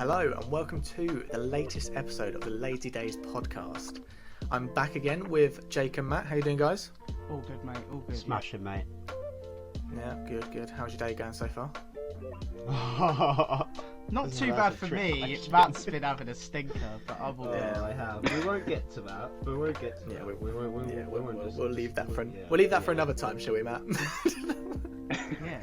Hello and welcome to the latest episode of the Lazy Days podcast. I'm back again with Jake and Matt. How you doing, guys? All good, mate. All good. Smashing, mate. Yeah, good. How's your day going so far? Not too bad for me. Matt's been having a stinker, but I'm all good. Yeah, I have. We won't get to that. We won't get to that. We'll leave that for we'll leave that for another time, shall we, Matt? Yeah.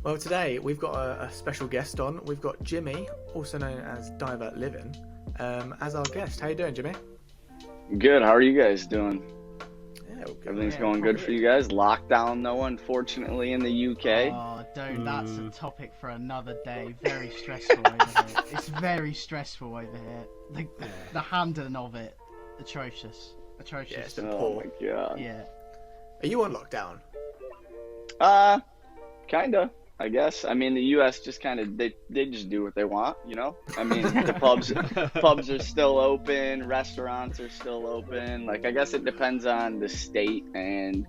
Well, today we've got a special guest on. We've got Jimmy, also known as Divert Living, as our guest. How you doing, Jimmy? Good. How are you guys doing? Yeah, all good. Everything's going good for you guys? Lockdown, though, unfortunately, in the UK. Oh, dude, that's a topic for another day. Very stressful over here. It's very stressful over here. The handling of it, atrocious. Yeah, it's been Oh poor. my god. Yeah. Are you on lockdown? Kinda, I guess. I mean, the US just kind of, they just do what they want, you know? I mean, the pubs are still open, restaurants are still open. Like, I guess it depends on the state and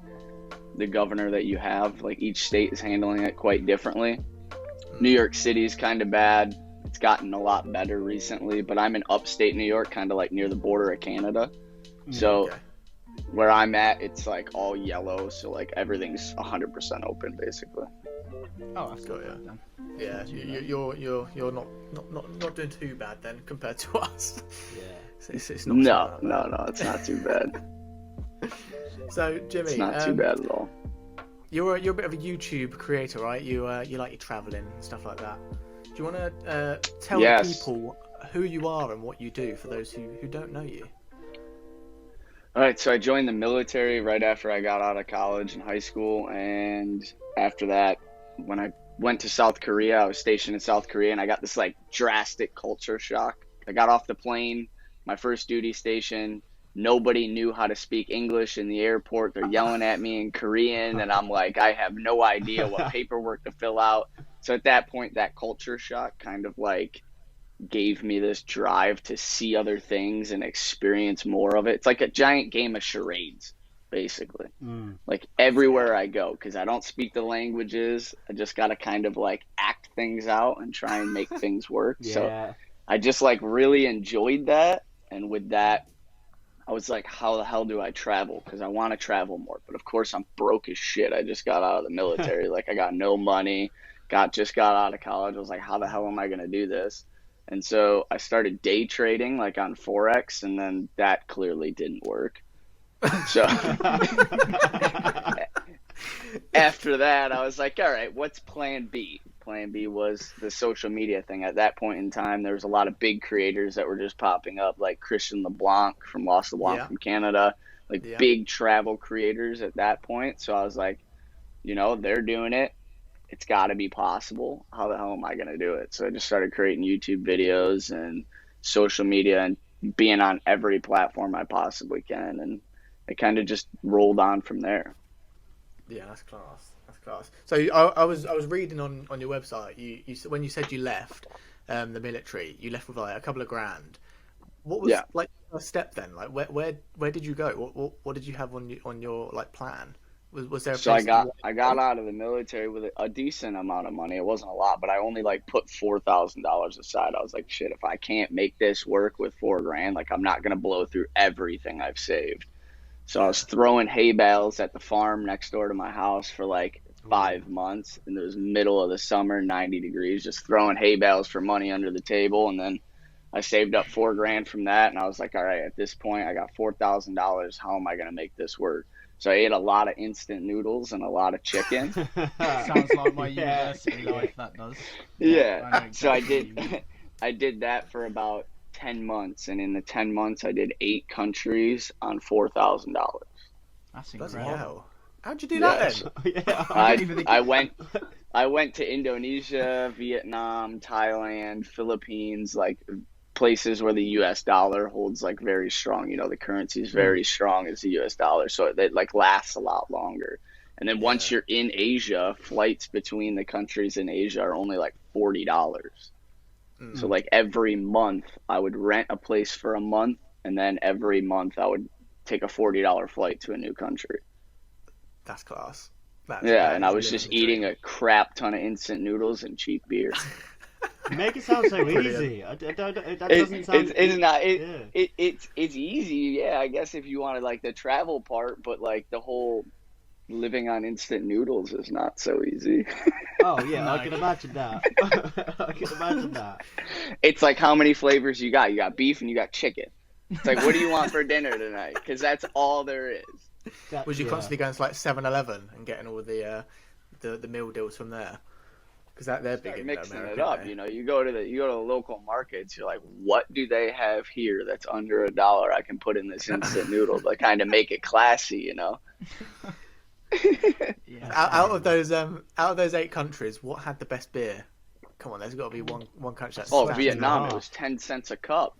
the governor that you have. Like, each state is handling it quite differently. New York City's kind of bad. It's gotten a lot better recently, but I'm in upstate New York, kind of like near the border of Canada. So Okay. where I'm at, it's like all yellow, so like everything's 100% open basically. Oh, that's Got good. ya. Then. Yeah, you're not doing too bad then compared to us. Yeah. It's not. No, it's not too bad. So Jimmy, It's not too bad at all. You're a bit of a YouTube creator, right? You like your traveling and stuff like that. Do you want to tell the Yes. people who you are and what you do for those who don't know you? All right, so I joined the military right after I got out of college and high school, and after that, when I went to South Korea, I was stationed in South Korea, and I got this like drastic culture shock. I got off the plane, my first duty station, nobody knew how to speak English in the airport. They're yelling at me in Korean, and I'm like, I have no idea what paperwork to fill out. So at that point, that culture shock kind of like gave me this drive to see other things and experience more of it. It's like a giant game of charades, basically. Like everywhere I go, because I don't speak the languages, I just got to kind of like act things out and try and make things work. Yeah. So I just like really enjoyed that. And with that, I was like, how the hell do I travel? Because I want to travel more. But of course, I'm broke as shit. I just got out of the military. Like I got no money, just got out of college. I was like, how the hell am I going to do this? And so I started day trading like on Forex, and then that clearly didn't work. So after that, I was like, all right, what's plan B? Plan B was the social media thing. At that point in time, there was a lot of big creators that were just popping up, like Christian LeBlanc from Lost LeBlanc from Canada, like big travel creators at that point. So I was like, you know, they're doing it. It's got to be possible. How the hell am I going to do it? So I just started creating YouTube videos and social media and being on every platform I possibly can. And it kind of just rolled on from there. Yeah, that's class. So I was reading on your website. You when you said you left the military, you left with like a couple of grand. What was like a step then? Like where did you go? What did you have on your like plan? Was there a place I got out of the military with a decent amount of money. It wasn't a lot, but I only like put $4,000 aside. I was like, shit, if I can't make this work with $4,000, like I'm not gonna blow through everything I've saved. So I was throwing hay bales at the farm next door to my house for like 5 months, and it was middle of the summer, 90 degrees, just throwing hay bales for money under the table. And then I saved up $4,000 from that, and I was like, all right, at this point I got $4,000. How am I gonna make this work? So I ate a lot of instant noodles and a lot of chicken. Sounds like my university life, that does. Yeah. So I did that for about 10 months. And in the 10 months, I did 8 countries on $4,000. That's Bloody incredible. hell. How'd you do that then? I went to Indonesia, Vietnam, Thailand, Philippines, like places where the US dollar holds like very strong, you know, the currency is very strong as the US dollar, so it like lasts a lot longer. And then once you're in Asia, flights between the countries in Asia are only like $40. So like every month I would rent a place for a month, and then every month I would take a $40 flight to a new country. That's class. And I was just eating a crap ton of instant noodles and cheap beer. You make it sound so easy. That doesn't sound. It's not. Yeah. It's easy. Yeah, I guess if you wanted like the travel part, but like the whole living on instant noodles is not so easy. Oh yeah, No. I can imagine that. I can imagine that. It's like how many flavors you got? You got beef and you got chicken. It's like, what do you want for dinner tonight? Because that's all there is. Was you constantly going to like 7-Eleven and getting all the meal deals from there? Because they're big in Mixing America. it up, you know. You go to the local markets. You're like, what do they have here that's under $1? I can put in this instant noodle to kind of make it classy, you know. Yeah. Out of those 8 countries, what had the best beer? Come on, there's got to be one country that's. Oh, slapped. Vietnam! It was 10 cents a cup.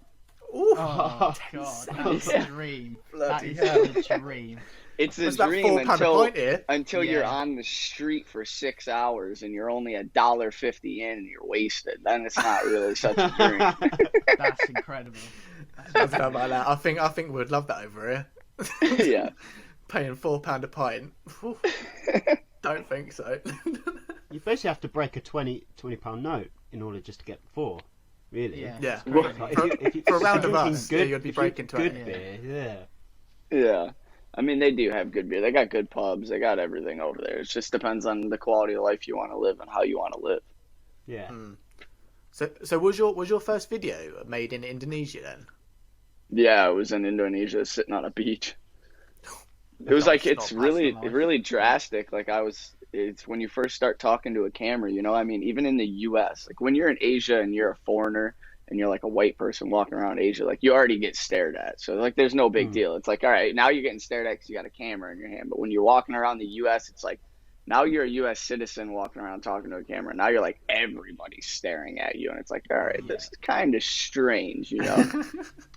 Ooh, Oh god, that's a dream. That Bloody is hell. a dream. It's a What's that dream £4 a pint here? until you're Yeah. on the street for 6 hours and you're only $1.50 in and you're wasted. Then it's not really such a dream. That's incredible. I don't know about that. I think we'd love that over here. Yeah. Paying £4 a pint. Ooh, don't think so. You basically have to break a £20 note in order just to get 4. Really? Yeah. Yeah. it's crazy. Like, For a round of drinking us, you'd be breaking good 20. beer. Yeah. Yeah. I mean, they do have good beer. They got good pubs. They got everything over there. It just depends on the quality of life you want to live and how you want to live. Yeah. So was your first video made in Indonesia then? Yeah, it was in Indonesia, sitting on a beach. It was like it's really drastic. Like it's when you first start talking to a camera, you know. I mean, even in the U.S., like when you're in Asia and you're a foreigner and you're like a white person walking around Asia, like you already get stared at. So like, there's no big deal. It's like, all right, now you're getting stared at because you got a camera in your hand. But when you're walking around the U.S., it's like now you're a U.S. citizen walking around talking to a camera. Now you're like everybody's staring at you, and it's like, all right, this is kind of strange, you know.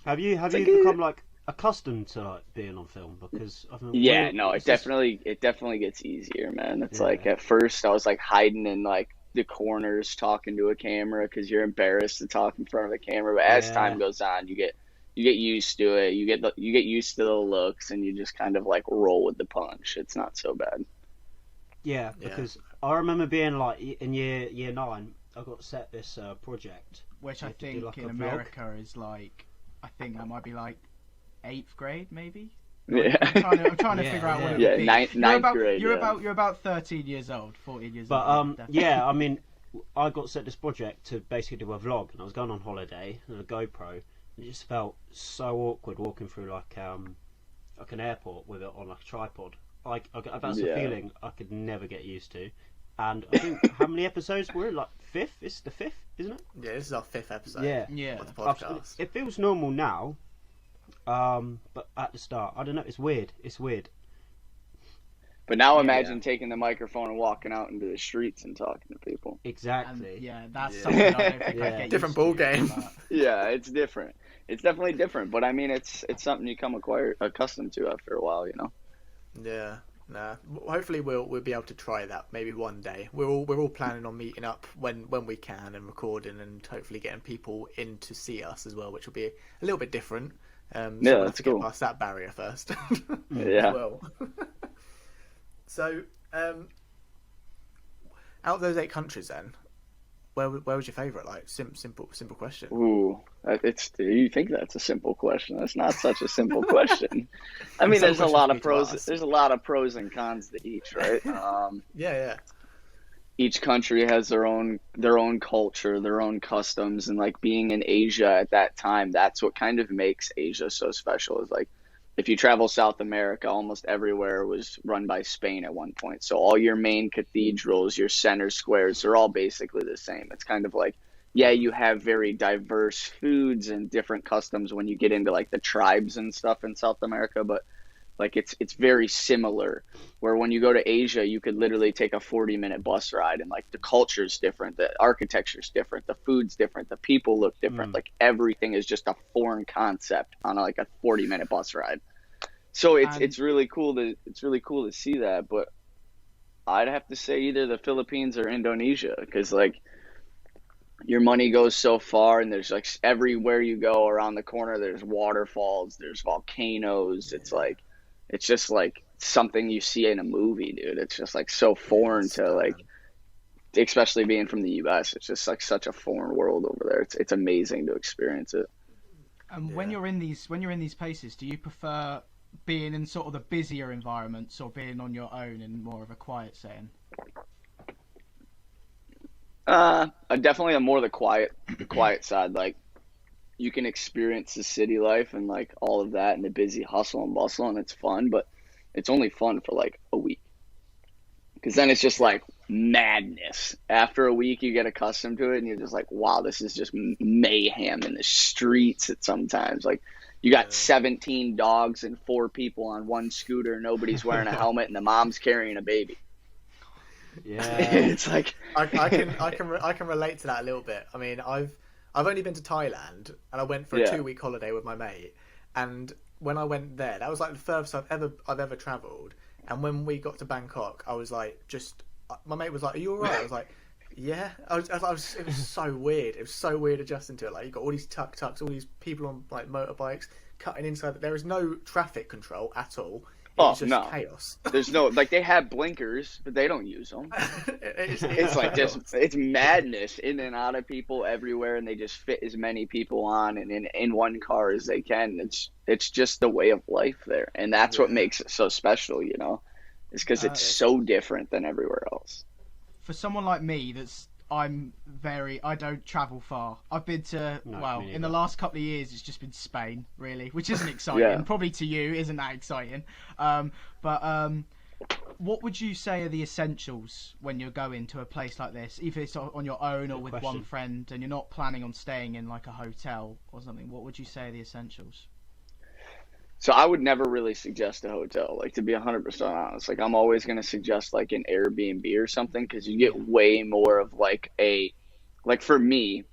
Have you become like accustomed to like being on film? Because Yeah, no, it definitely gets easier, man. It's like at first I was like hiding in like the corners talking to a camera because you're embarrassed to talk in front of the camera. But as time goes on, you get used to it. You get used to the looks, and you just kind of like roll with the punch. It's not so bad. Yeah, because I remember being like in year 9, I got set this project, Which I You have to do, think like, a in vlog. America is like, I think that might be like 8th grade maybe. Yeah. I'm trying to Yeah, figure out what it yeah, would be. ninth grade. You're about 13 years old, 14 years old. But definitely. yeah, I mean, I got set this project to basically do a vlog, and I was going on holiday and a GoPro, and it just felt so awkward walking through like an airport with it on like a tripod. That's a feeling I could never get used to. And I think how many episodes were it? Like 5th? It's the 5th, isn't it? Yeah, this is our 5th episode. Yeah. Of the podcast. It feels normal now, but at the start, I don't know. It's weird. But now imagine taking the microphone and walking out into the streets and talking to people. Exactly. That's something I don't think I'd get Different used ball to, game. but- Yeah, it's different. It's definitely different. But I mean, it's something you become accustomed to after a while, you know. Yeah. Nah. Hopefully we'll be able to try that maybe one day. We're all planning on meeting up when we can and recording, and hopefully getting people in to see us as well, which will be a little bit different. So we'll have to get past that barrier first. Yeah. As well. So, out of those 8 countries, then, where was your favourite? Like, simple question. Ooh, you think that's a simple question? That's not such a simple question. I mean, there's a lot of pros. There's a lot of pros and cons to each, right? Yeah. Each country has their own culture, their own customs, and like being in Asia at that time, that's what kind of makes Asia so special. Is like if you travel South America, almost everywhere was run by Spain at one point. So all your main cathedrals, your center squares, they're all basically the same. It's kind of like, yeah, you have very diverse foods and different customs when you get into like the tribes and stuff in South America, but like it's very similar. Where when you go to Asia, you could literally take a 40-minute bus ride, and like the culture's different, the architecture's different, the food's different, the people look different. Like everything is just a foreign concept on like a 40-minute bus ride. So it's really cool to see that. But I'd have to say either the Philippines or Indonesia, because like your money goes so far, and there's like everywhere you go around the corner, there's waterfalls, there's volcanoes. It's just like something you see in a movie, dude. It's just like so foreign to like especially being from the U.S., it's just like such a foreign world over there. It's amazing to experience it. And when you're in these places, do you prefer being in sort of the busier environments or being on your own in more of a quiet setting? I definitely am more the quiet side. Like you can experience the city life and like all of that and the busy hustle and bustle, and it's fun, but it's only fun for like a week because then it's just like madness. After a week, you get accustomed to it, and you're just like, wow, this is just mayhem in the streets. At sometimes like you got 17 dogs and 4 people on one scooter, nobody's wearing a helmet, and the mom's carrying a baby. Yeah. It's like I can relate to that a little bit. I mean, I've only been to Thailand, and I went for a 2-week holiday with my mate. And when I went there, that was like the furthest I've ever travelled. And when we got to Bangkok, I was like, my mate was like, "Are you alright?" I was like, "Yeah." It was so weird. It was so weird adjusting to it. Like you got all these tuk-tuks, all these people on like motorbikes cutting inside. There is no traffic control at all. It's just chaos. There's no, like, they have blinkers, but they don't use them. It's like just, it's madness in and out of people everywhere, and they just fit as many people on and in one car as they can. It's just the way of life there, and that's what makes it so special, you know, is because it's so different than everywhere else. For someone like me, I don't travel far. I've been to, in the last couple of years, it's just been Spain, really, which isn't exciting. Probably to you, isn't that exciting? But what would you say are the essentials when you're going to a place like this, either it's on your own or with one friend, and you're not planning on staying in like a hotel or something? What would you say are the essentials? So I would never really suggest a hotel, like to be 100% honest. Like I'm always going to suggest like an Airbnb or something because you get way more of like like for me,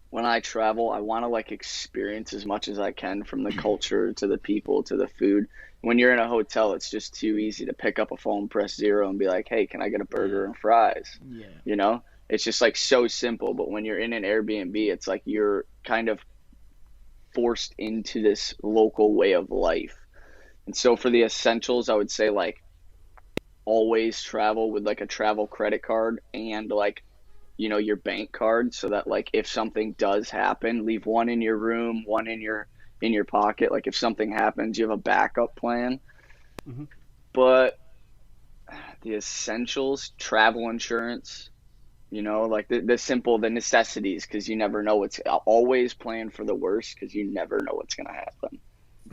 when I travel, I want to like experience as much as I can from the culture to the people to the food. When you're in a hotel, it's just too easy to pick up a phone, press 0 and be like, "Hey, can I get a burger and fries?" Yeah. You know, it's just like so simple. But when you're in an Airbnb, it's like you're kind of forced into this local way of life. And so for the essentials, I would say like always travel with like a travel credit card and like, you know, your bank card, so that like if something does happen, leave one in your room, one in your pocket. Like if something happens, you have a backup plan. Mm-hmm. But the essentials, travel insurance, you know, like the necessities, because you never know always plan for the worst because you never know what's going to happen.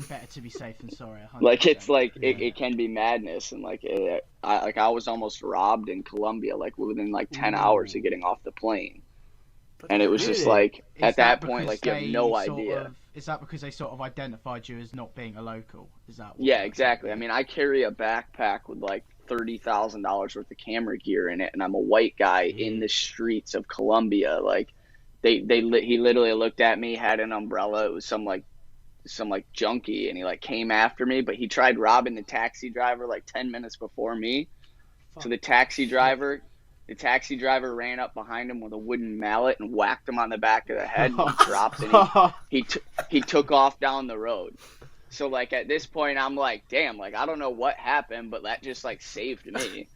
Better to be safe than sorry. 100%. Like it's like it can be madness, and like I was almost robbed in Colombia like within like 10 hours of getting off the plane. And it was just like at that point like you have no idea. Is that because they sort of identified you as not being a local? Is that Yeah, exactly. I mean, I carry a backpack with like $30,000 worth of camera gear in it, and I'm a white guy in the streets of Colombia. Like he literally looked at me, had an umbrella. It was some junkie, and he like came after me, but he tried robbing the taxi driver like 10 minutes before me. So the taxi driver ran up behind him with a wooden mallet and whacked him on the back of the head. And he dropped, and he took off down the road. So like at this point, I'm like, damn, like I don't know what happened, but that just like saved me.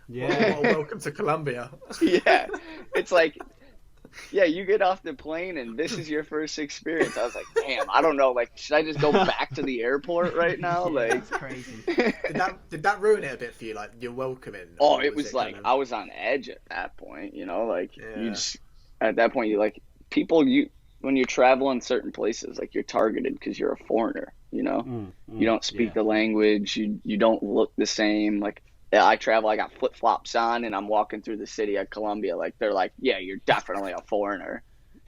Yeah. Well, welcome to Colombia. Yeah, it's like, yeah, you get off the plane and this is your first experience. I was like, damn, I don't know, like should I just go back to the airport right now? Like, that's crazy. Did that ruin it a bit for you? Like you're welcoming? Oh, it was like I was on edge at that point. You know, like you just at that point you like people when you're traveling certain places, like you're targeted because you're a foreigner. You know, you don't speak the language. You don't look the same. Like I travel, I got flip flops on, and I'm walking through the city of Colombia. Like they're like, yeah, you're definitely a foreigner.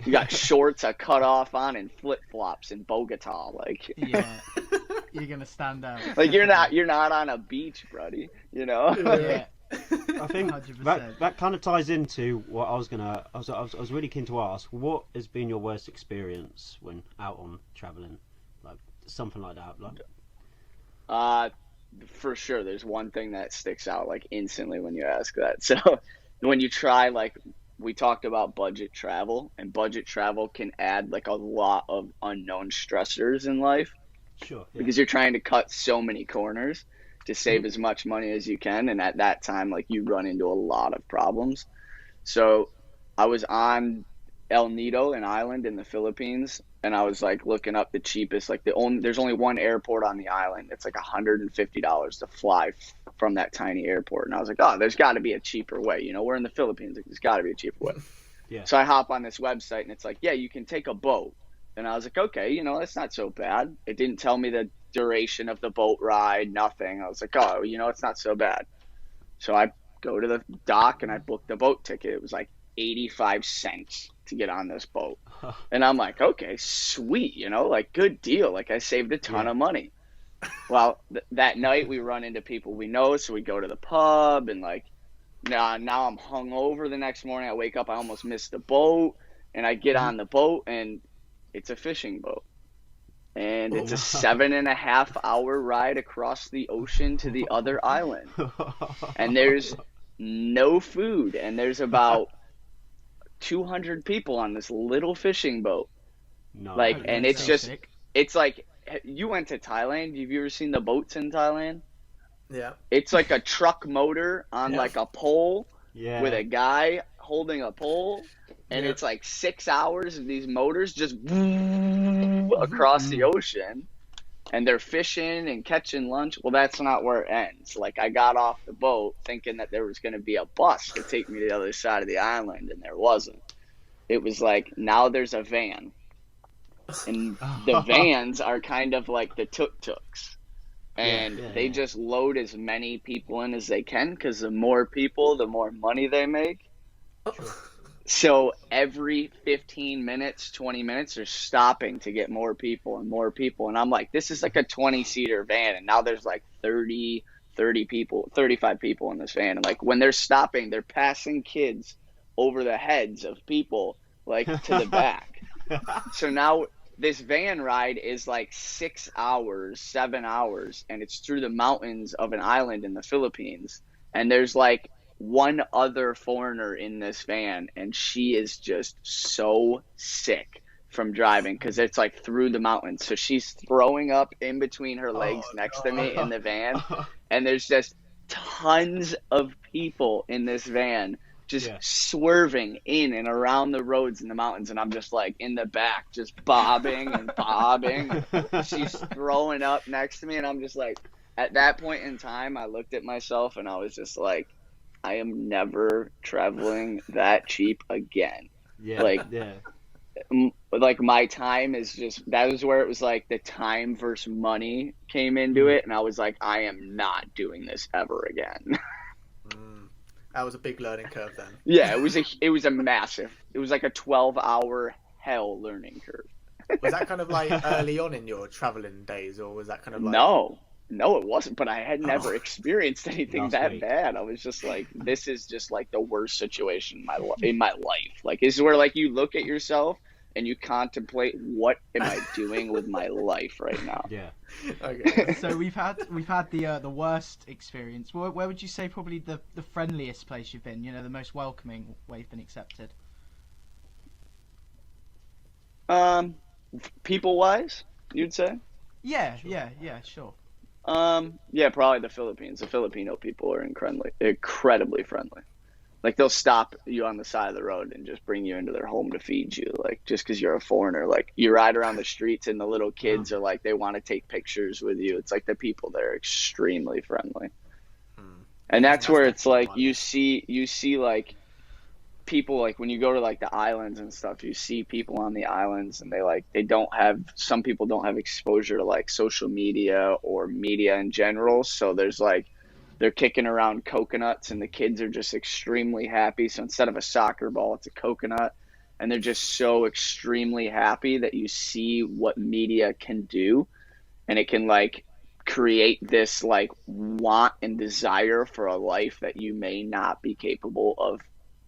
You got shorts, a cut off on, and flip flops in Bogota. Like, yeah, you're gonna stand out. Like you're not on a beach, buddy. You know. Yeah. I think 100%. that kind of ties into what I was really keen to ask. What has been your worst experience when out on traveling? Like something like that. Like, for sure, there's one thing that sticks out like instantly when you ask that. So when you try, like we talked about budget travel, and budget travel can add like a lot of unknown stressors in life. Sure. Yeah. Because you're trying to cut so many corners to save as much money as you can, and at that time like you run into a lot of problems. So I was on El Nido, an island in the Philippines, and I was like looking up the cheapest. Like there's only one airport on the island. It's like $150 to fly from that tiny airport. And I was like, oh, there's got to be a cheaper way. You know, we're in the Philippines. Like, there's got to be a cheaper way. Yeah. So I hop on this website, and it's like, yeah, you can take a boat. And I was like, okay, you know, that's not so bad. It didn't tell me the duration of the boat ride, nothing. I was like, oh, you know, it's not so bad. So I go to the dock and I booked the boat ticket. It was like 85 cents to get on this boat. And I'm like, okay, sweet, you know, like good deal. Like I saved a ton of money. Well, that night we run into people we know, so we go to the pub and like now I'm hungover the next morning. I wake up, I almost missed the boat, and I get on the boat and it's a fishing boat. And it's a 7.5 hour ride across the ocean to the other island. And there's no food. And there's about 200 people on this little fishing boat. No, like, and it's so just, sick. it's like, you went to Thailand. Have you ever seen the boats in Thailand? Yeah. It's like a truck motor on like a pole with a guy holding a pole. And it's like 6 hours of these motors just across the ocean, and they're fishing and catching lunch. Well, that's not where it ends. Like I got off the boat thinking that there was going to be a bus to take me to the other side of the island, and there wasn't. It was like, now there's a van, and the vans are kind of like the tuk-tuks. And they just load as many people in as they can, because the more people, the more money they make. So every 15 minutes, 20 minutes, they're stopping to get more people and more people. And I'm like, this is like a 20-seater van. And now there's like 30 people, 35 people in this van. And like when they're stopping, they're passing kids over the heads of people, like to the back. So now this van ride is like 6 hours, 7 hours. And it's through the mountains of an island in the Philippines. And there's like one other foreigner in this van, and she is just so sick from driving because it's like through the mountains. So she's throwing up in between her legs next to me in the van, and there's just tons of people in this van just swerving in and around the roads in the mountains, and I'm just like in the back just bobbing and bobbing. She's throwing up next to me, and I'm just like, at that point in time I looked at myself and I was just like, I am never traveling that cheap again. Like my time is just, that was where it was like the time versus money came into it, and I was like, I am not doing this ever again. That was a big learning curve then. Yeah, it was a massive. It was like a 12-hour hell learning curve. Was that kind of like early on in your traveling days, or was that kind of like? No, it wasn't, but I had never experienced anything that bad. I was just like, this is just like the worst situation in my life. Like, this is where like you look at yourself and you contemplate, what am I doing with my life right now? Yeah. Okay. So we've had the worst experience. Where would you say probably the friendliest place you've been? You know, the most welcoming where you've been accepted. People wise, you'd say? Yeah, sure. Yeah, probably the Philippines. The Filipino people are incredibly friendly. Like, they'll stop you on the side of the road and just bring you into their home to feed you, like, just because you're a foreigner. Like, you ride around the streets and the little kids are like, they want to take pictures with you. It's like the people there are extremely friendly. And that's where it's like, you see like people, like when you go to like the islands and stuff, you see people on the islands, and some people don't have exposure to like social media or media in general. So there's like, they're kicking around coconuts, and the kids are just extremely happy. So instead of a soccer ball, it's a coconut, and they're just so extremely happy that you see what media can do, and it can like create this like want and desire for a life that you may not be capable of,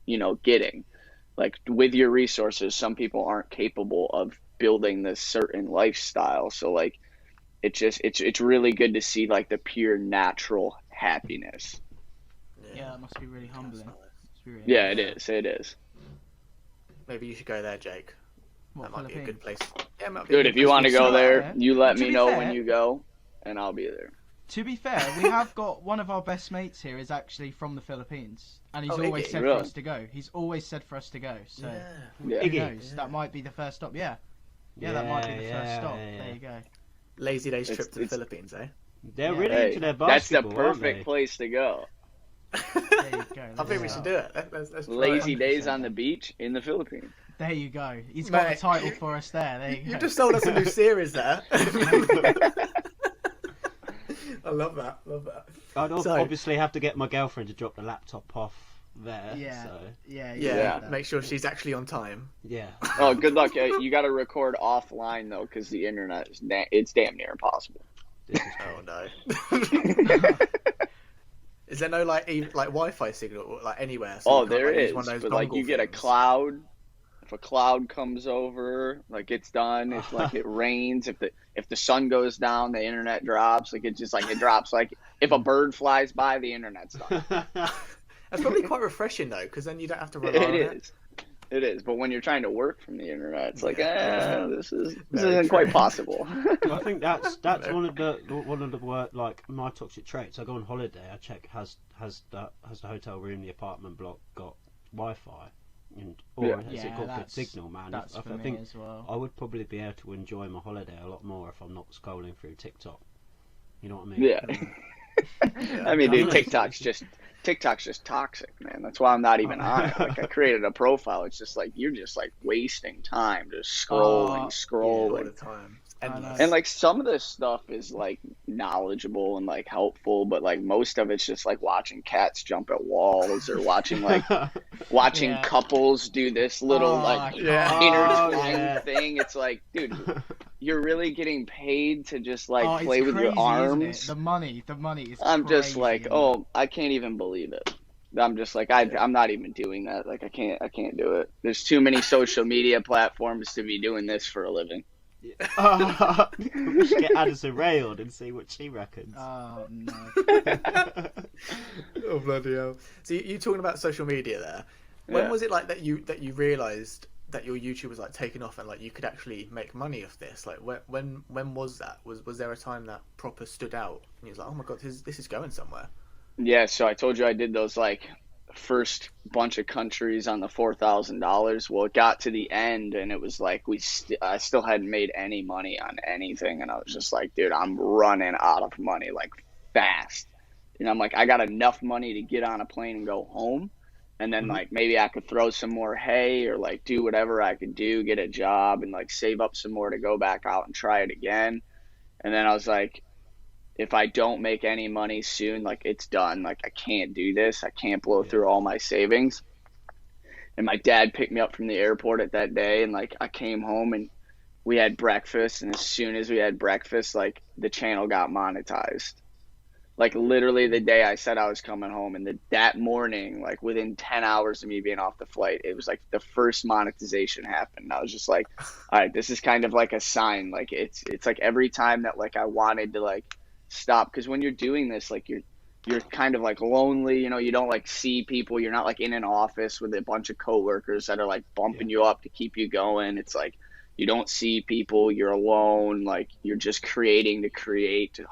you know, getting. Like, with your resources, some people aren't capable of building this certain lifestyle. So like, it's really good to see like the pure natural happiness. Yeah, that must be really humbling. Yeah, it is. Maybe you should go there, Jake. That might be a good place. Yeah, Good, if you want to go there, you let To me be know fair, when you go, and I'll be there. To be fair, we have got one of our best mates here is actually from the Philippines, and he's always said for us to go. He's always said for us to go. So who knows? That might be the first stop. Yeah, that might be the first stop. There you go. Lazy days trip to the Philippines, eh? They're really into their basketball. That's the perfect place to go. There you go. I think we should do it. Let's Lazy days on the beach in the Philippines. There you go. He's got the title for us there. There you go. You just sold us a new series there. I love that. I'd obviously have to get my girlfriend to drop the laptop off there. Yeah. Make sure she's actually on time. Yeah. Oh, good luck. You got to record offline though, because the internet it's damn near impossible. Oh no. Is there no like Wi-Fi signal like anywhere? So there is. But like you get a cloud. If a cloud comes over, like it's done. If like it rains, if the sun goes down, the internet drops. Like it drops. Like if a bird flies by, the internet's done. That's probably quite refreshing though, because then you don't have to rely on it. It is, but when you're trying to work from the internet, it's like, this isn't quite possible. I think that's one of the work, like my toxic traits. I go on holiday, I check has the hotel room, the apartment block got Wi-Fi, has it got good signal, man? That's for me as well. I would probably be able to enjoy my holiday a lot more if I'm not scrolling through TikTok. You know what I mean? Yeah. I mean, dude, TikTok's just toxic, man. That's why I'm not even on it. Like, I created a profile. It's just like you're just like wasting time, just scrolling all the time. And like some of this stuff is like knowledgeable and like helpful, but like most of it's just like watching cats jump at walls or watching couples do this little intertwined thing. It's like, dude, you're really getting paid to just like play with your arms. The money is I'm crazy, just like, I can't even believe it. I'm just like, I'm not even doing that. Like I can't do it. There's too many social media platforms to be doing this for a living. We should get Addison railed and see what she reckons. Oh no! Oh bloody hell! So you talking about social media there? When was it like that you realised that your YouTube was like taking off and like you could actually make money off this? Like when was that? Was there a time that proper stood out and you was like, oh my god, this is going somewhere? Yeah. So I told you I did those like first bunch of countries on the $4,000. Well, it got to the end and it was like I still hadn't made any money on anything, and I was just like, dude, I'm running out of money like fast. And I'm like, I got enough money to get on a plane and go home, and then like maybe I could throw some more hay or like do whatever I could do, get a job and like save up some more to go back out and try it again. And then I was like, if I don't make any money soon, like it's done. Like I can't do this. I can't blow through all my savings. And my dad picked me up from the airport at that day, and like I came home and we had breakfast, and as soon as we had breakfast, like the channel got monetized. Like literally the day I said I was coming home, and that morning, like within 10 hours of me being off the flight, it was like the first monetization happened. And I was just like, all right, this is kind of like a sign. Like it's like every time that like I wanted to like stop, because when you're doing this, like you're kind of like lonely, you know, you don't like see people, you're not like in an office with a bunch of coworkers that are like bumping you up to keep you going. It's like you don't see people, you're alone, like you're just creating to create to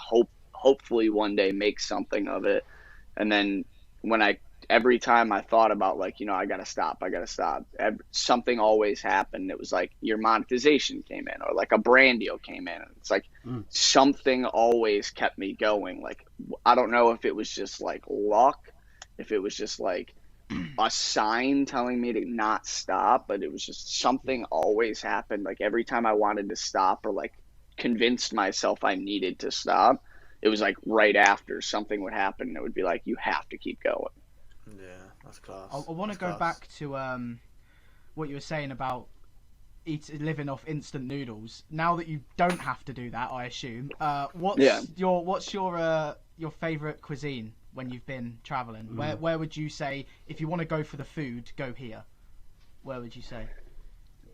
hopefully one day make something of it. And then every time I thought about like, you know, I gotta stop, something always happened. It was like your monetization came in, or like a brand deal came in. It's like something always kept me going. Like I don't know if it was just like luck, if it was just like a sign telling me to not stop, but it was just something always happened. Like every time I wanted to stop or like convinced myself I needed to stop, it was like right after something would happen and it would be like, you have to keep going. Yeah, that's class. I want to go back to what you were saying about living off instant noodles. Now that you don't have to do that, I assume. What's your favourite cuisine when you've been travelling? Where would you say, if you want to go for the food, go here? Where would you say?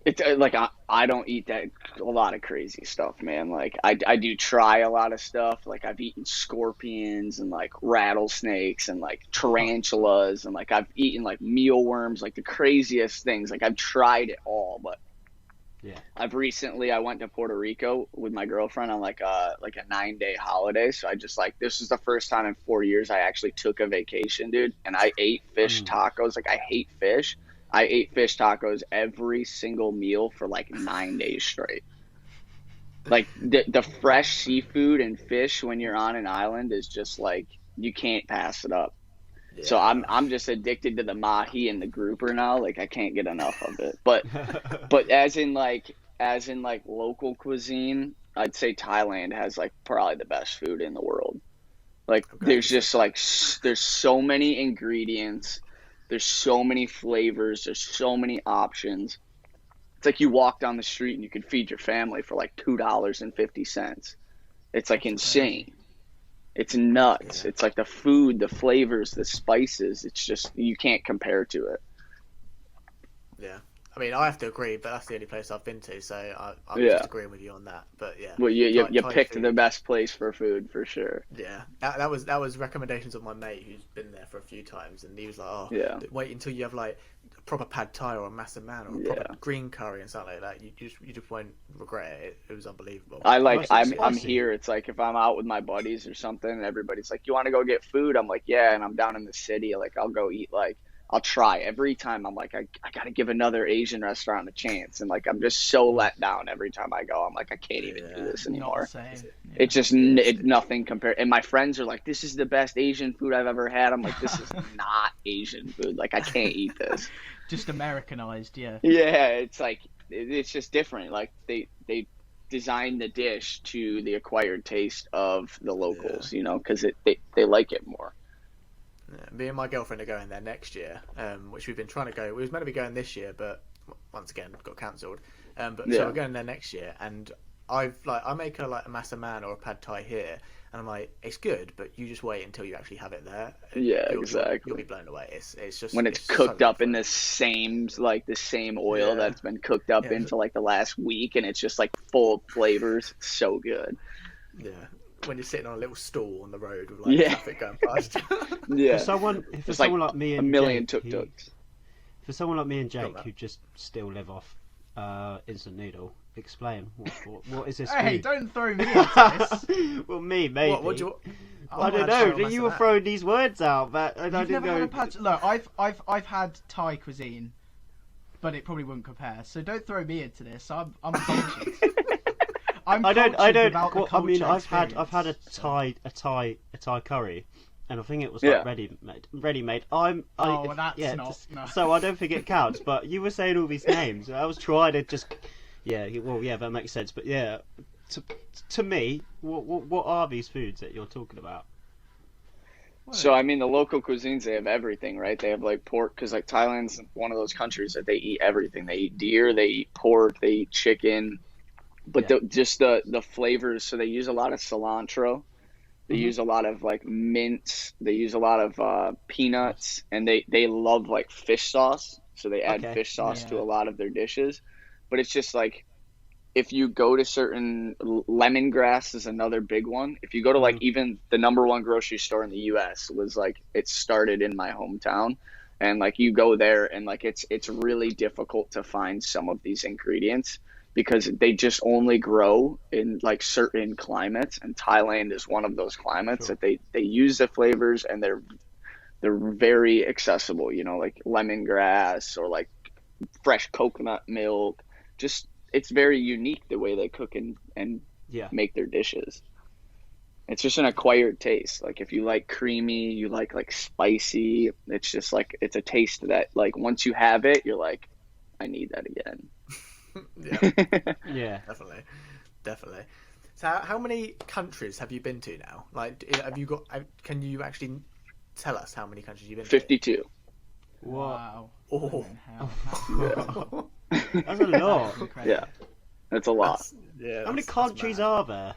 It's like I don't eat a lot of crazy stuff, man. Like I do try a lot of stuff. Like I've eaten scorpions and like rattlesnakes and like tarantulas, and like I've eaten like mealworms, like the craziest things. Like I've tried it all, but Yeah. I went to Puerto Rico with my girlfriend on like a 9-day holiday. So I just this was the first time in 4 years I actually took a vacation, dude. And I ate fish tacos. Like, I hate fish. I ate fish tacos every single meal for like 9 days straight. Like, the fresh seafood and fish when you're on an island is just like, you can't pass it up. Yeah. So I'm just addicted to the mahi and the grouper now. Like, I can't get enough of it. But as in local cuisine, I'd say Thailand has like probably the best food in the world. Like, there's just like there's so many ingredients, there's so many flavors, there's so many options. It's like you walk down the street and you can feed your family for like $2.50. It's like insane. It's nuts. It's like the food, the flavors, the spices. It's just, you can't compare to it. Yeah. I mean, I have to agree, but that's the only place I've been to, so I'm just agreeing with you on that. But yeah. Well, you picked the best place for food for sure. Yeah, that was recommendations of my mate who's been there for a few times, and he was like, wait until you have like a proper pad thai or a masa man or a proper green curry and something like that. You just won't regret it. It was unbelievable. I'm here. It's like if I'm out with my buddies or something, and everybody's like, "You want to go get food?" I'm like, "Yeah," and I'm down in the city. Like, I'll go eat I'll try every time. I'm like, I got to give another Asian restaurant a chance. And like, I'm just so let down every time I go. I'm like, I can't even do this anymore. It's just nothing compared. And my friends are like, this is the best Asian food I've ever had. I'm like, this is not Asian food. Like, I can't eat this. Just Americanized, yeah. Yeah, it's like, it's just different. Like, they design the dish to the acquired taste of the locals, you know, because they like it more. Yeah, me and my girlfriend are going there next year, which we've been trying to go. We was meant to be going this year, but once again got cancelled. So we're going there next year, and I make her like a masa man or a pad thai here, and I'm like, it's good, but you just wait until you actually have it there. Yeah, exactly. You'll be blown away. It's just when it's cooked up in the same oil that's been cooked up into like the last week, and it's just like full of flavors. It's so good. Yeah. When you're sitting on a little stool on the road with like traffic going past. For someone like me and a million tuk-tuks. For someone like me and Jake who just still live off instant noodle, explain what is this? Hey, don't throw me into this. Well, me maybe. I don't know. You were throwing these words out, but I didn't know. Look, I've had Thai cuisine, but it probably wouldn't compare. So don't throw me into this. I'm conscious. I don't. I mean, I've had a Thai curry, and I think it was like ready made. No. So I don't think it counts. But you were saying all these names. I was trying to just, that makes sense. But yeah, to me, what are these foods that you're talking about? So I mean, the local cuisines, they have everything, right? They have like pork, because like Thailand's one of those countries that they eat everything. They eat deer, they eat pork, they eat chicken. But the flavors, so they use a lot of cilantro, they use a lot of like mints, they use a lot of peanuts, and they love like fish sauce, so they add fish sauce to a lot of their dishes. But it's just like, if you go to certain, lemongrass is another big one. If you go to like even the number one grocery store in the US was like, it started in my hometown, and like you go there and like it's really difficult to find some of these ingredients, because they just only grow in like certain climates, and Thailand is one of those climates that they use the flavors, and they're very accessible, you know, like lemongrass or like fresh coconut milk. Just, it's very unique the way they cook and make their dishes. It's just an acquired taste. Like, if you like creamy, you like spicy, it's just like, it's a taste that like once you have it, you're like, I need that again. Yeah, definitely. So how many countries have you been to now? Like, can you actually tell us how many countries you've been 52. to? Wow. Oh. That's a lot. Yeah, that's a lot. How many countries are there?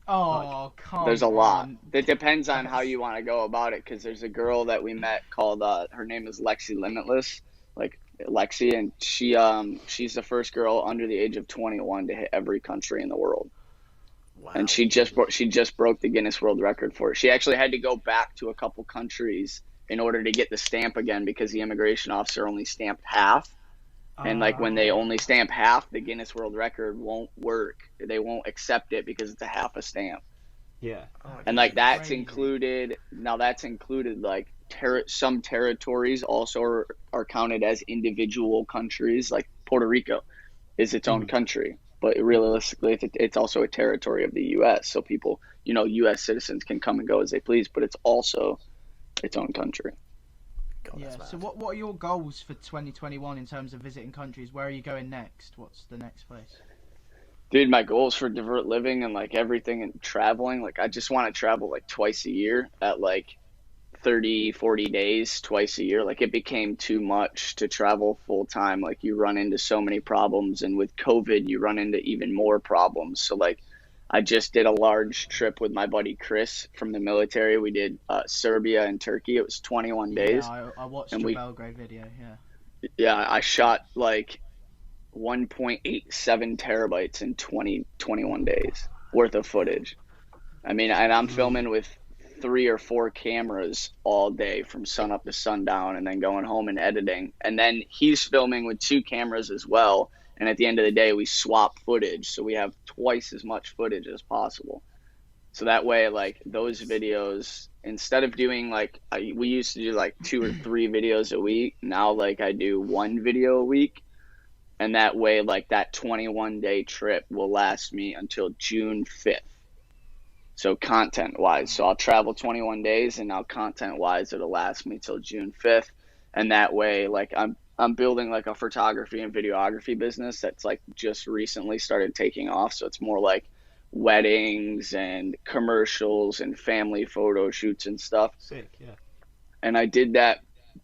Oh, come There's a lot. It depends on how you want to go about it, because there's a girl that we met called, her name is Lexi Limitless, like Lexi, and she's the first girl under the age of 21 to hit every country in the world. Wow. And she just broke the Guinness World Record for it. She actually had to go back to a couple countries in order to get the stamp again, because the immigration officer only stamped half. And like when they only stamp half, the Guinness World Record won't work. They won't accept it because it's a half a stamp. Yeah. And like that's included. Now that's included like some territories also are counted as individual countries. Like Puerto Rico is its own country, but realistically it's also a territory of the U.S. So people, U.S. citizens can come and go as they please, but it's also its own country. God, yeah. So what are your goals for 2021 in terms of visiting countries? Where are you going next? What's the next place? Dude, my goals for Divert Living and like everything and traveling, like I just want to travel like twice a year at like 30, 40 days twice a year. Like it became too much to travel full time. Like you run into so many problems, and with COVID, you run into even more problems. So like I just did a large trip with my buddy Chris from the military. We did Serbia and Turkey. It was 21 days. Yeah, I watched your Belgrade video, yeah. Yeah, I shot like 1.87 terabytes in 21 days worth of footage. I mean, and I'm filming with 3 or 4 cameras all day from sun up to sundown, and then going home and editing. And then he's filming with 2 cameras as well. And at the end of the day, we swap footage, so we have twice as much footage as possible. So that way, like those videos, instead of doing like we used to do like 2 or 3 videos a week, now like I do 1 video a week. And that way, like that 21-day trip will last me until June 5th. So content-wise, so I'll travel 21 days, and now content-wise, it'll last me till June 5th. And that way, like I'm building like a photography and videography business that's like just recently started taking off. So it's more like weddings and commercials and family photo shoots and stuff. Sick, yeah. And I did that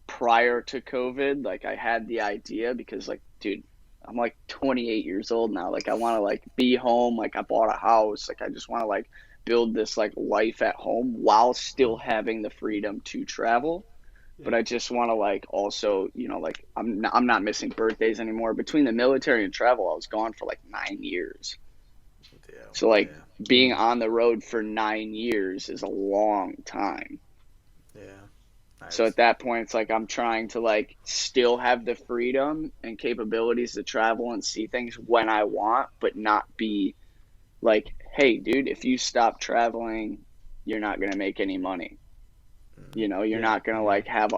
prior to COVID. Like I had the idea because like, dude, I'm like 28 years old now. Like I want to like be home. Like I bought a house. Like I just want to like build this like life at home while still having the freedom to travel. But I just want to like also, like I'm not missing birthdays anymore. Between the military and travel, I was gone for like 9 years. So like being on the road for 9 years is a long time. Yeah. Nice. So at that point, it's like I'm trying to like still have the freedom and capabilities to travel and see things when I want, but not be like, hey, dude, if you stop traveling, you're not going to make any money. You're not going to like have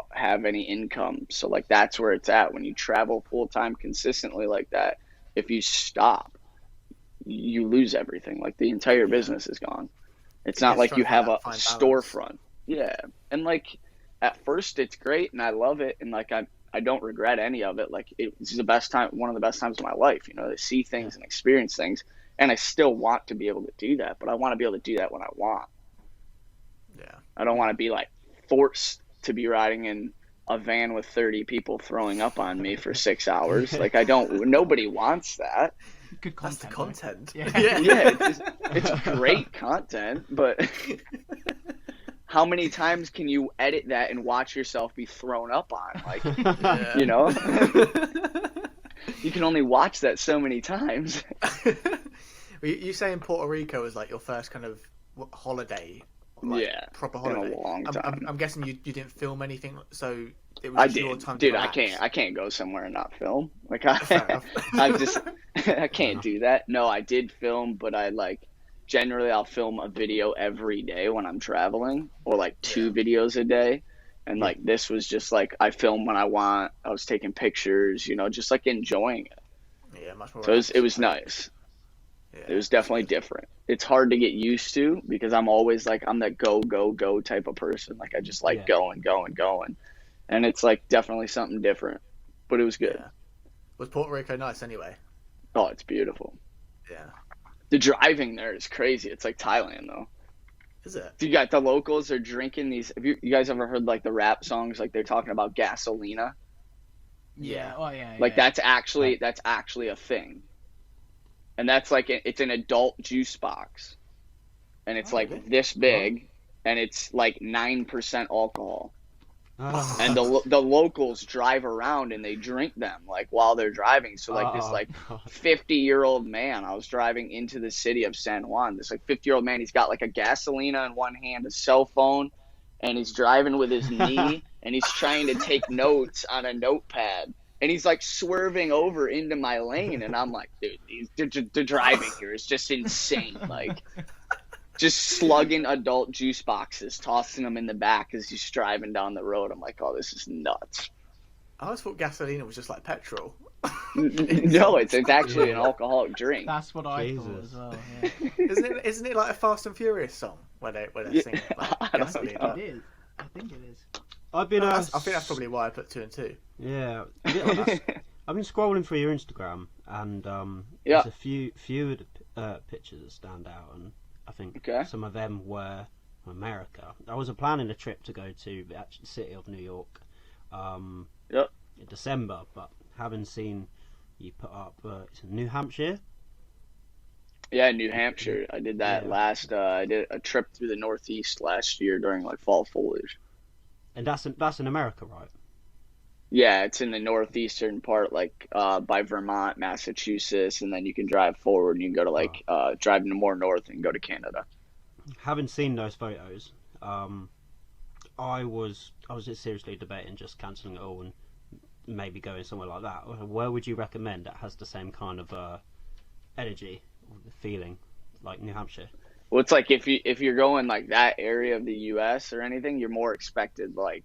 any income. So like that's where it's at when you travel full time consistently like that. If you stop, you lose everything. Like the entire business is gone. It's not like you have a storefront. Yeah. And like at first it's great and I love it. And like I don't regret any of it. Like it's the best time, one of the best times of my life, to see things and experience things. And I still want to be able to do that, but I want to be able to do that when I want. Yeah. I don't want to be like forced to be riding in a van with 30 people throwing up on me for 6 hours. Like nobody wants that. Good content. That's the content. Right? Yeah, it's great content, but how many times can you edit that and watch yourself be thrown up on? Like, you can only watch that so many times. You saying Puerto Rico was like your first kind of holiday? Like, proper holiday. In a long time. I'm guessing you didn't film anything, so it was your time to relax. I can't go somewhere and not film. Like I can't do that. No, I did film, but generally I'll film a video every day when I'm traveling, or like 2 videos a day. And like this was just like I film when I want. I was taking pictures, just like enjoying it. Yeah, much more. So it was nice. Yeah, it was definitely different. It's hard to get used to because I'm always like I'm that go type of person. Like I just like going, and it's like definitely something different. But it was good. Yeah. Was Puerto Rico nice anyway? Oh, it's beautiful. Yeah. The driving there is crazy. It's like Thailand though. Is it? You got the locals are drinking these. Have you guys ever heard like the rap songs? Like they're talking about gasolina. Yeah. Oh yeah. Like that's actually a thing. And that's like it's an adult juice box, and it's this big, and it's like 9% alcohol. Oh. And the locals drive around and they drink them like while they're driving. So like this 50-year-old man, I was driving into the city of San Juan. This like 50-year-old man, he's got like a gasolina in one hand, a cell phone, and he's driving with his knee, and he's trying to take notes on a notepad. and he's like swerving over into my lane, and I'm like, dude, the driving here is just insane. Like, just slugging adult juice boxes, tossing them in the back as he's driving down the road. I'm like, oh, this is nuts. I always thought gasolina was just like petrol. No, it's actually an alcoholic drink. That's what I thought as well. Yeah. Isn't it like a Fast and Furious song where they sing like gasolina? It is. I think it is. I've been. I think that's probably why I put 2 and 2. Yeah, I've been scrolling through your Instagram, and there's a few of the pictures that stand out, and I think some of them were America. I was planning a trip to go to the actual city of New York in December, but having seen you put up New Hampshire. Yeah, New Hampshire. I did that I did a trip through the Northeast last year during like fall foliage. And that's in America, right? Yeah, it's in the northeastern part, like by Vermont, Massachusetts, and then you can drive forward and you can go to like drive more north and go to Canada. Having seen those photos, I was just seriously debating just cancelling it all and maybe going somewhere like that. Where would you recommend that has the same kind of energy, feeling like New Hampshire? Well, it's like if you're going like that area of the U.S. or anything, you're more expected like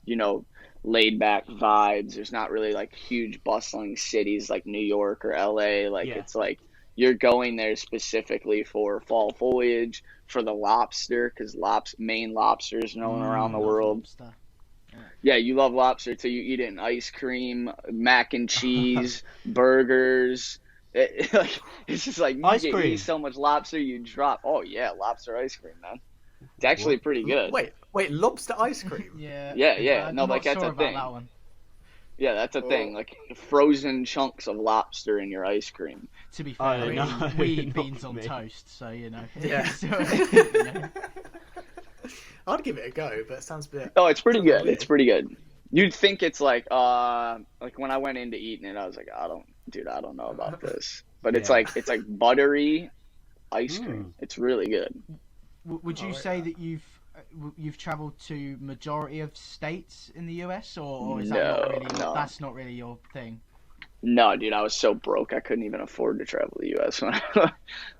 you know, laid back vibes. There's not really like huge bustling cities like New York or L.A. Like it's like you're going there specifically for fall foliage, for the lobster, because Maine lobster is known around the world. Lobster. Yeah, you love lobster too. You eat it in ice cream, mac and cheese, burgers. It's just like ice you cream. Eat so much lobster you drop. Oh yeah, lobster ice cream, man. It's actually pretty good. Wait, lobster ice cream? Yeah. No, like that's a thing. That one. Yeah, that's a thing. Like frozen chunks of lobster in your ice cream. To be fair, we eat beans on toast, so you know. Yeah. You know. I'd give it a go, but it sounds a bit. Oh, it's pretty good. It's pretty good. You'd think it's like when I went into eating it, I was like, I don't know about this. But it's like buttery ice cream. It's really good. Would you say that you've travelled to majority of states in the US, or is that's not really your thing? No, dude, I was so broke I couldn't even afford to travel to the US.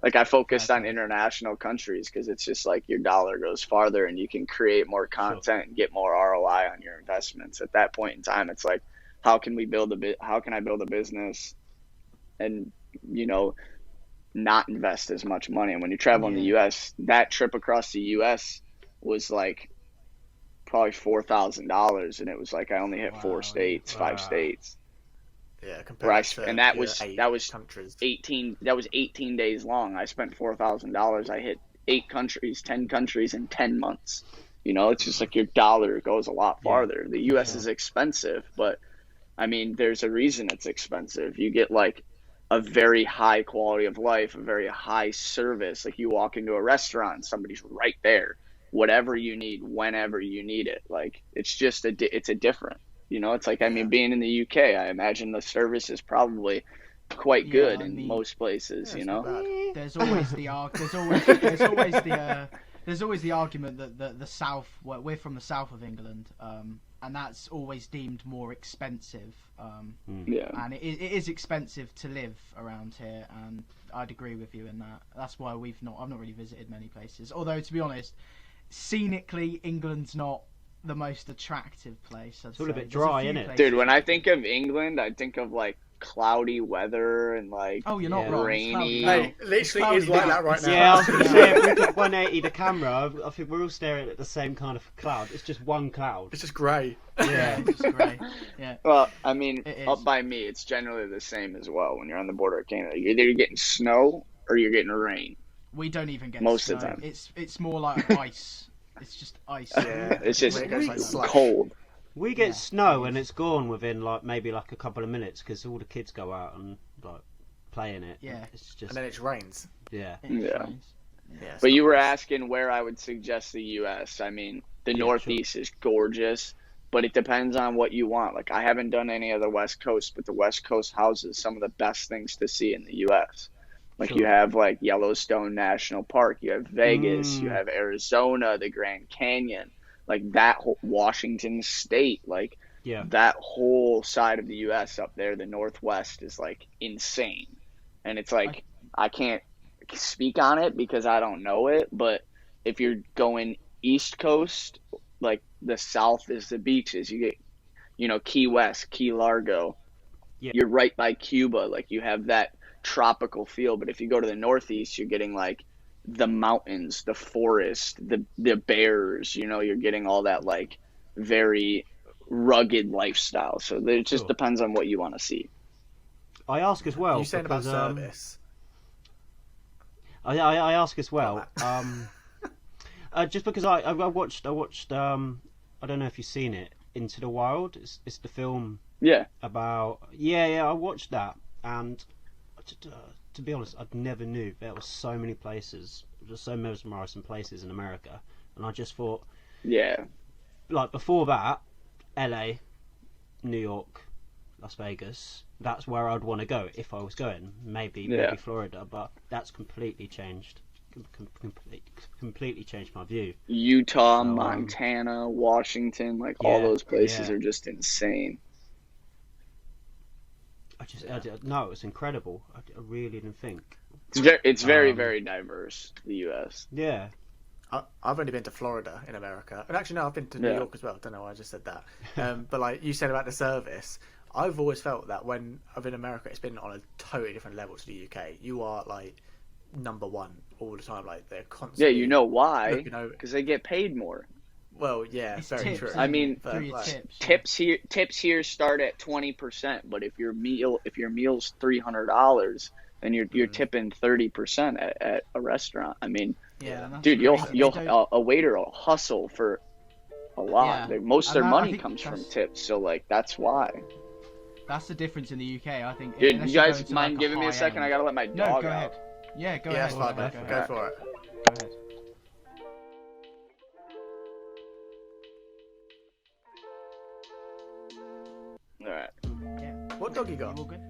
Like I focused on international countries because it's just like your dollar goes farther and you can create more content and get more ROI on your investments. At that point in time, it's like, how can I build a business and, you know, not invest as much money? And when you travel in the US, that trip across the US was like probably $4,000, and it was like I only hit 5 states. Yeah, compared to that was countries. 18 days long. I spent $4,000. I hit 8 countries, 10 countries in 10 months. You know, it's just like your dollar goes a lot farther. The US is expensive, but I mean, there's a reason it's expensive. You get like a very high quality of life, a very high service. Like you walk into a restaurant, somebody's right there. Whatever you need, whenever you need it. Like it's just it's a different. You know, it's like, I mean, being in the UK, I imagine the service is probably quite good in most places, you know? There's always the argument that the South, we're from the south of England, and that's always deemed more expensive. And it is expensive to live around here, and I'd agree with you in that. That's why I've not really visited many places. Although, to be honest, scenically, England's not the most attractive place. It's all a bit dry, isn't it? Dude, when I think of England, I think of like cloudy weather and like you're not wrong. rainy. Hey, literally is like that right now. Yeah, I was going to say, if we got 180 the camera, I think we're all staring at the same kind of cloud. It's just one cloud. It's just grey. Yeah, it's just grey. Yeah. Well, I mean, up by me, it's generally the same as well. When you're on the border of Canada, you're either getting snow or you're getting rain. We don't even get most snow. of the time. It's more like ice. It's just ice. Yeah, it's just cold. We get snow and it's gone within like maybe like a couple of minutes because all the kids go out and like play in it. Yeah, it's just. And then it rains. Yeah. But you were asking where I would suggest the U.S. I mean, the Northeast is gorgeous, but it depends on what you want. Like I haven't done any of the West Coast, but the West Coast houses some of the best things to see in the U.S. Like you have like Yellowstone National Park, you have Vegas, you have Arizona, the Grand Canyon, like that whole Washington State. Like that whole side of the US up there, the Northwest, is like insane. And it's like I can't speak on it because I don't know it, but if you're going East Coast, like the South is the beaches. You get, Key West, Key Largo. Yeah. You're right by Cuba. Like you have that tropical feel. But if you go to the Northeast, you're getting like the mountains, the forest, the bears. You're getting all that like very rugged lifestyle. So it just depends on what you want to see. I ask as well. You said about service. I ask as well. Just because I watched. I don't know if you've seen it. Into the Wild. It's the film. Yeah. About I watched that, and to be honest, I never knew there were so many places, just so mesmerising places in America, and I just thought, like before that, LA, New York, Las Vegas, that's where I'd want to go if I was going. Maybe Florida, but that's completely changed. Completely changed my view. Utah, Montana, Washington, like all those places are just insane. No, it's incredible. I really didn't think. It's very, very diverse, the U.S. Yeah. I've only been to Florida in America, and actually no, I've been to New York as well. I don't know why I just said that. But like you said about the service, I've always felt that when I've been in America, it's been on a totally different level to the UK. You are like number one all the time. Like they're constantly. Yeah, you know why? Because they get paid more. Well, yeah, it's very tips, true. I mean, tips here start at 20%, but if your meal's $300, then you're tipping 30% at a restaurant. I mean, dude, a waiter will hustle for a lot. Most of their money comes from tips, so like that's why. That's the difference in the UK, I think. Dude, you guys mind giving me a second? I gotta let my dog go out. Ahead. Yeah, go ahead. That's fine, man. Go for it. Go ahead. All right. Yeah. What dog you got? You all good?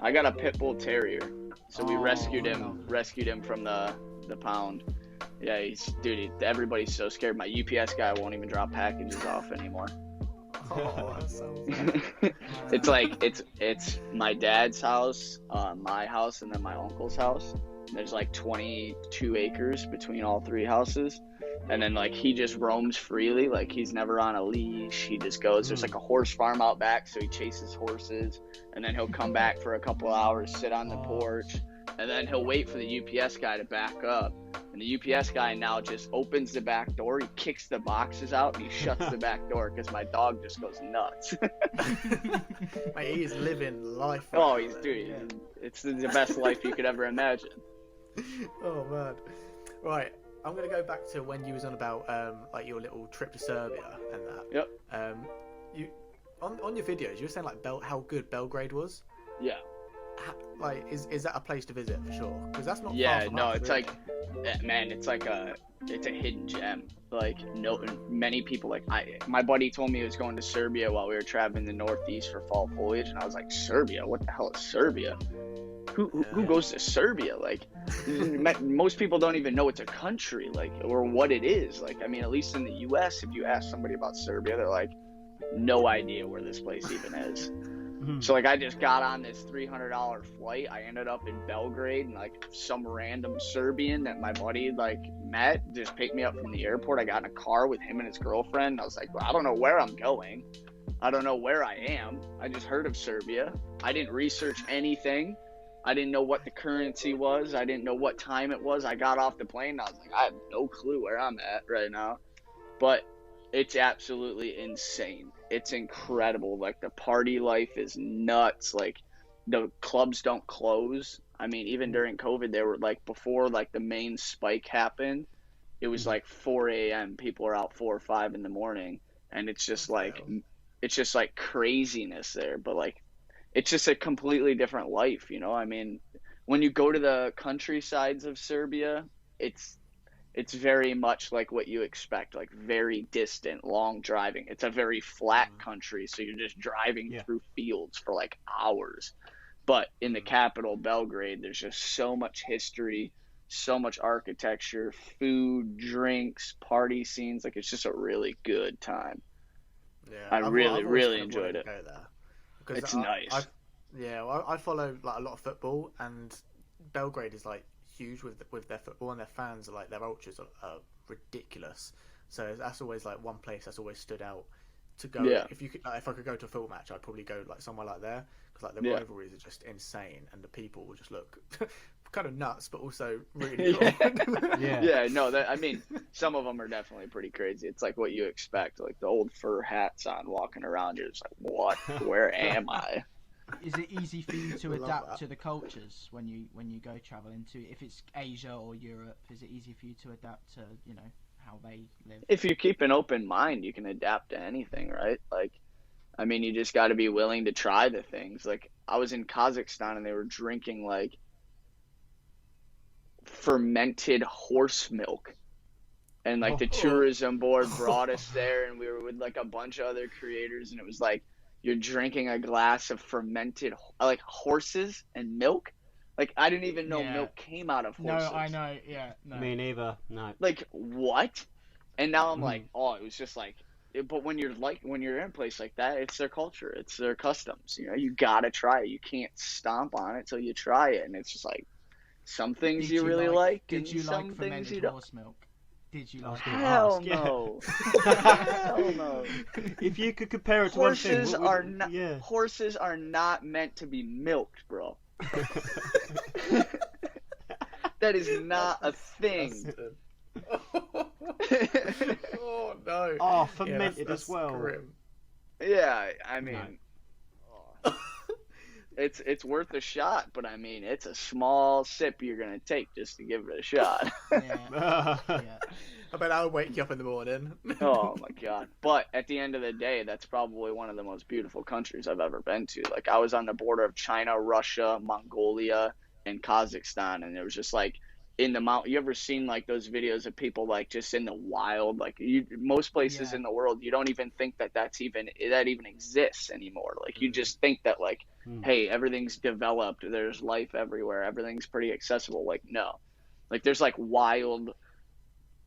I got a pit bull terrier. So we rescued him from the pound. Yeah, everybody's so scared. My UPS guy won't even drop packages off anymore. Oh, that's so It's like it's my dad's house, my house, and then my uncle's house. There's like 22 acres between all three houses. And then like he just roams freely, like he's never on a leash. He just goes. There's like a horse farm out back, so he chases horses, and then he'll come back for a couple hours, sit on the porch, and then he'll wait for the UPS guy to back up. And the UPS guy now just opens the back door, he kicks the boxes out, and he shuts the back door because my dog just goes nuts. Mate, he's living life. Oh, it's the best life you could ever imagine. Oh man, right. I'm gonna go back to when you was on about like your little trip to Serbia and that. Yep. You on your videos you were saying like how good Belgrade was. Yeah. Like is that a place to visit for sure? Because that's not. Yeah. Far from No, us, it's really. like, man, it's a hidden gem. Like many people my buddy told me he was going to Serbia while we were traveling the Northeast for fall foliage, and I was like, Serbia? What the hell is Serbia? Who goes to Serbia? Like, most people don't even know it's a country, like, or what it is. Like, I mean, at least in the U.S., if you ask somebody about Serbia, they're like, no idea where this place even is. So, like, I just got on this $300 flight. I ended up in Belgrade, and, like, some random Serbian that my buddy, like, met just picked me up from the airport. I got in a car with him and his girlfriend. I was like, well, I don't know where I'm going. I don't know where I am. I just heard of Serbia. I didn't research anything. I didn't know what the currency was. I didn't know what time it was. I got off the plane and I was like, I have no clue where I'm at right now. But it's absolutely insane. It's incredible. Like, the party life is nuts. Like, the clubs don't close. I mean, even during COVID, they were like, before like the main spike happened, it was like 4 a.m. People are out 4 or 5 in the morning. And it's just like craziness there. But like, it's just a completely different life, you know? I mean, when you go to the countrysides of Serbia, it's very much like what you expect, like very distant, long driving. It's a very flat country, so you're just driving through fields for like hours. But in the capital, Belgrade, there's just so much history, so much architecture, food, drinks, party scenes. Like, it's just a really good time. Yeah, I really, I've really kind of enjoyed it. Go there because It's nice. I follow like a lot of football, and Belgrade is like huge with their football, and their fans are like their ultras are ridiculous. So that's always like one place that's always stood out to go. Yeah. If you could, if I could go to a football match, I'd probably go like somewhere like there because like the Yeah. rivalries are just insane, and the people will just look kind of nuts, but also really cool. Yeah. No, I mean, some of them are definitely pretty crazy. It's like what you expect, like the old fur hats on, walking around. You're just like, what? Where am I? Is it easy for you to I love adapt that. to the cultures when you go traveling to, if it's Asia or Europe? Is it easy for you to adapt to, you know, how they live? If you keep an open mind, you can adapt to anything, right? Like, I mean, you just got to be willing to try the things. Like, I was in Kazakhstan and they were drinking like fermented horse milk. And like the tourism board brought us there, and we were with like a bunch of other creators, and it was like you're drinking a glass of fermented like horses and milk. Like, I didn't even know milk came out of horses. No, I know. Yeah, no. Me neither. No. Like, what? And now I'm like, oh, it was just like. But when you're in a place like that, it's their culture, it's their customs. You know, you gotta try it. You can't stomp on it till you try it, and it's just like some things you really like. Did you some like things you fermented don't. horse milk? Did you like it? Hell no. Hell no. If you could compare it to one thing, horses are not meant to be milked, bro. That is not a thing. Oh no. Oh, fermented that's as well. Grim. Yeah, I mean, it's worth a shot, but I mean, it's a small sip you're gonna take just to give it a shot. Yeah. I bet I'll wake you up in the morning. Oh my god. But at the end of the day, that's probably one of the most beautiful countries I've ever been to. Like, I was on the border of China, Russia, Mongolia, and Kazakhstan, and it was just like in the mountain. You ever seen like those videos of people like just in the wild? Like, most places in the world, you don't even think that even exists anymore. Like, you just think that like, hey, everything's developed, there's life everywhere, everything's pretty accessible. Like, no. Like, there's like wild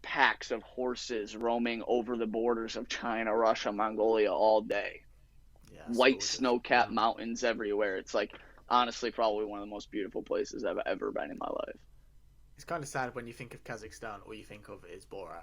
packs of horses roaming over the borders of China, Russia, Mongolia all day. Yeah, white snow-capped mountains everywhere. It's like, honestly, probably one of the most beautiful places I've ever been in my life. It's kind of sad when you think of Kazakhstan, all you think of is Borat.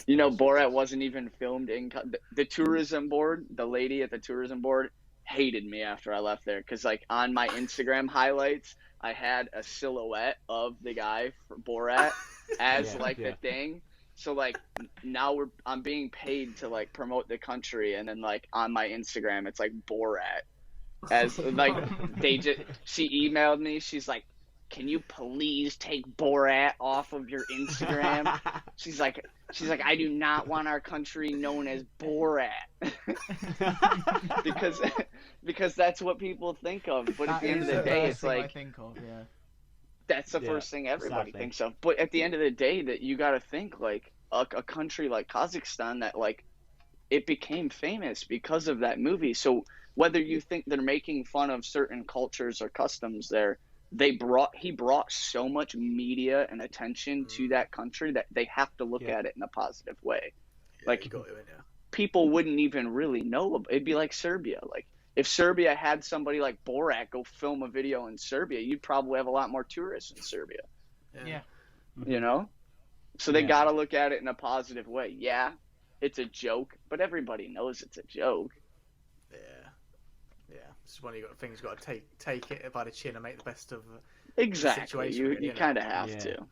You know, Borat wasn't even filmed in the tourism board. The lady at the tourism board hated me after I left there, because like on my Instagram highlights, I had a silhouette of the guy for Borat as the thing. So like now I'm being paid to like promote the country, and then like on my Instagram it's like Borat as like she emailed me. She's like, can you please take Borat off of your Instagram? She's like, I do not want our country known as Borat. because that's what people think of. But at the end of the day, it's like, that's the first thing everybody thinks of. But at the end of the day, that you got to think like a country like Kazakhstan, that like it became famous because of that movie. So whether you think they're making fun of certain cultures or customs there, he brought so much media and attention to that country that they have to look at it in a positive way. Like, people wouldn't even really know. It'd be like Serbia. Like, if Serbia had somebody like Borat go film a video in Serbia, you'd probably have a lot more tourists in Serbia. Yeah. You know? So they got to look at it in a positive way. Yeah, it's a joke, but everybody knows it's a joke. Yeah, it's one of your things. You've got to take it by the chin and make the best of the situation. You kind of have to.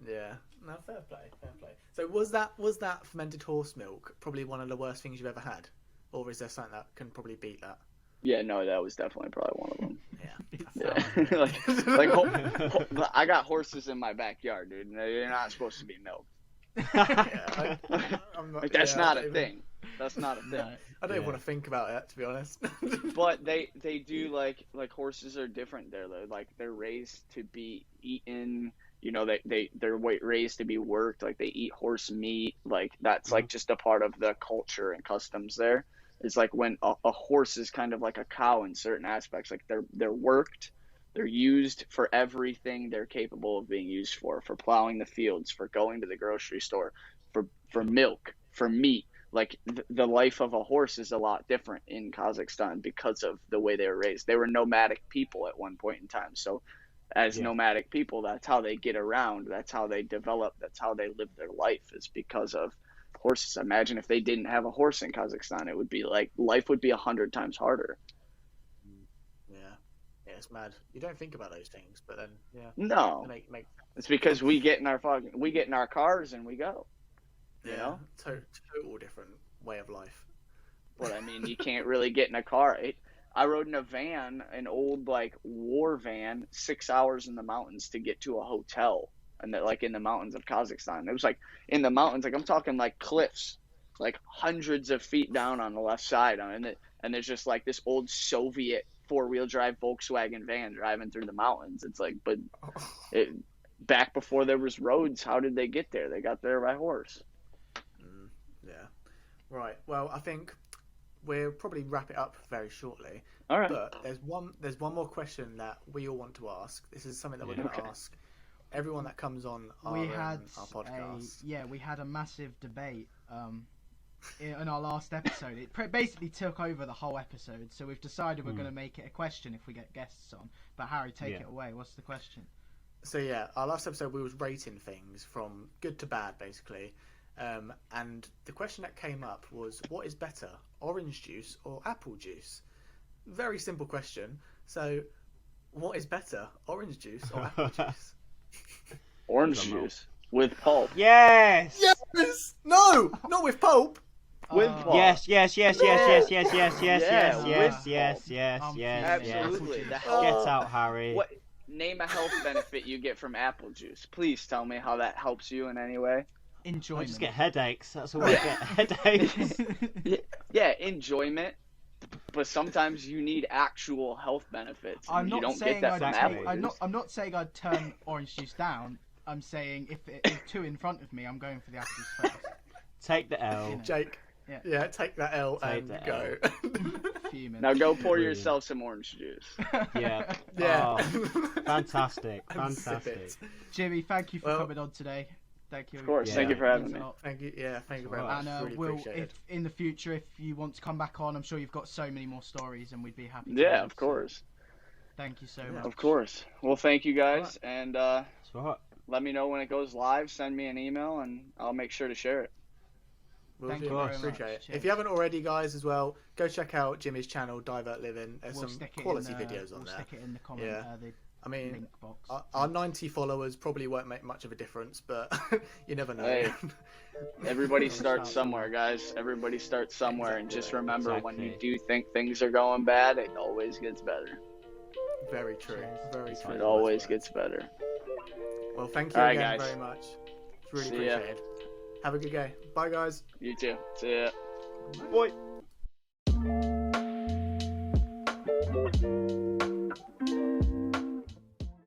Yeah, no, fair play. So was that fermented horse milk probably one of the worst things you've ever had, or is there something that can probably beat that? Yeah, no, that was definitely probably one of them. Yeah. like I got horses in my backyard, dude. They're not supposed to be milked. That's not a thing. That's not a thing. No, I don't even want to think about it, to be honest. But they do like horses are different there. They're raised to be eaten. You know, they're raised to be worked. Like, they eat horse meat. Like, that's like just a part of the culture and customs there. It's like when a horse is kind of like a cow in certain aspects. Like, they're worked. They're used for everything they're capable of being used for plowing the fields, for going to the grocery store, for milk, for meat. like the life of a horse is a lot different in Kazakhstan because of the way they were raised. They were nomadic people at one point in time. So as nomadic people, that's how they get around. That's how they develop. That's how they live their life, is because of horses. Imagine if they didn't have a horse in Kazakhstan, it would be like life would be 100 times harder. Yeah, it's mad. You don't think about those things, but then no, it's because we get in our cars and we go. You know, total different way of life. But I mean, you can't really get in a car. I rode in a van, an old like war van, 6 hours in the mountains to get to a hotel, and that like in the mountains of Kazakhstan. It was like in the mountains, like I'm talking like cliffs, like hundreds of feet down on the left side, and there's just like this old Soviet 4-wheel drive Volkswagen van driving through the mountains. It's like, but back before there was roads, how did they get there? They got there by horse. Yeah. Right. Well, I think we'll probably wrap it up very shortly. All right. But there's one more question that we all want to ask. This is something that we're going to ask everyone that comes on our podcast. We had a massive debate in our last episode. It basically took over the whole episode. So we've decided we're going to make it a question if we get guests on. But Harry, take it away. What's the question? So our last episode we was rating things from good to bad, basically. And the question that came up was, what is better, orange juice or apple juice? Very simple question. So, what is better, orange juice or apple juice? Orange juice with pulp. Yes. Yes. No, not with pulp. With pulp. Yes. Absolutely. Get out, Harry. Name a health benefit you get from apple juice. Please tell me how that helps you in any way. Enjoyment. I just get headaches. That's all I get. Headaches. Yeah, enjoyment. But sometimes you need actual health benefits. I'm you not don't saying get that from apple juice. I'm not saying I'd turn orange juice down. I'm saying if there's two in front of me, I'm going for the apple juice first. Take the L. Jake. Yeah, take that L and go. Now go pour yourself some orange juice. Yeah. Yeah. Oh, fantastic. Jimmy, thank you for coming on today. Thank you. Of course. Thank you for having me. Thank you. Yeah, thank you very much. And really appreciate it. In the future, if you want to come back on, I'm sure you've got so many more stories, and we'd be happy to. Yeah, of course. Thank you so much. Of course. Well, thank you guys, and let me know when it goes live. Send me an email, and I'll make sure to share it. Thank you very much. Appreciate it. If you haven't already, guys, as well, go check out Jimmy's channel, Divert Living. There's some quality videos on there. We'll stick it in the comment. I mean, link box. Our 90 followers probably won't make much of a difference, but you never know. Hey, everybody starts somewhere, guys. Everybody starts somewhere, and just remember, when you do think things are going bad, it always gets better. Very true. Very true. It always gets better. Well, thank you again very much. It's really appreciated. Have a good day. Bye, guys. You too. See ya. Bye.